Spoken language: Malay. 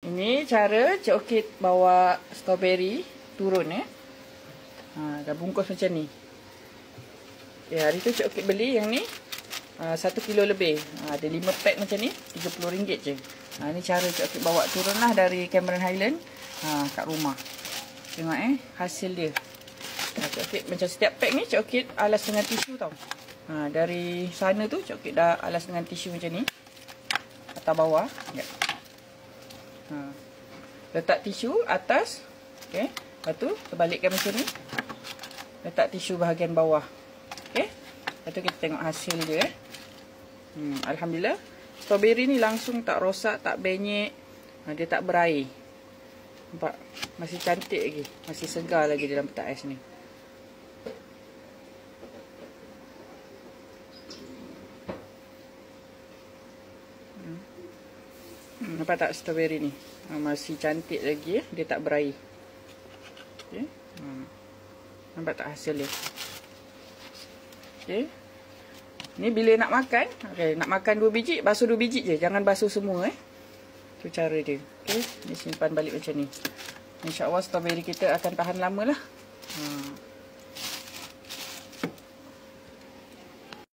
Ini cara Cik Orchid bawa strawberry turun dah bungkus macam ni. Hari tu Cik Orchid beli yang ni 1 kilo lebih. Ada 5 pack macam ni, RM30 je. Ni cara Cik Orchid bawa turun lah dari Cameron Highland kat rumah. Tengok hasil dia. Cik Orchid macam setiap pack ni Cik Orchid alas dengan tisu tau. Dari sana tu Cik Orchid dah alas dengan tisu macam ni. Atas bawah. Letak tisu atas. Okay. Lepas tu terbalikkan macam ni. Letak tisu bahagian bawah. Okay. Lepas tu kita tengok hasil dia. Alhamdulillah. Strawberry ni langsung tak rosak, tak benyek. Dia tak berair. Nampak? Masih cantik lagi. Masih segar lagi dalam peta ais ni. Nampak tak strawberry ni? Masih cantik lagi. Dia tak berair. Okay. Nampak tak hasil dia? Okay. Ni bila nak makan. Okay. Nak makan 2 biji. Basuh 2 biji je. Jangan basuh semua. Tu cara dia. Okay. Ni simpan balik macam ni. InsyaAllah strawberry kita akan tahan lama lah.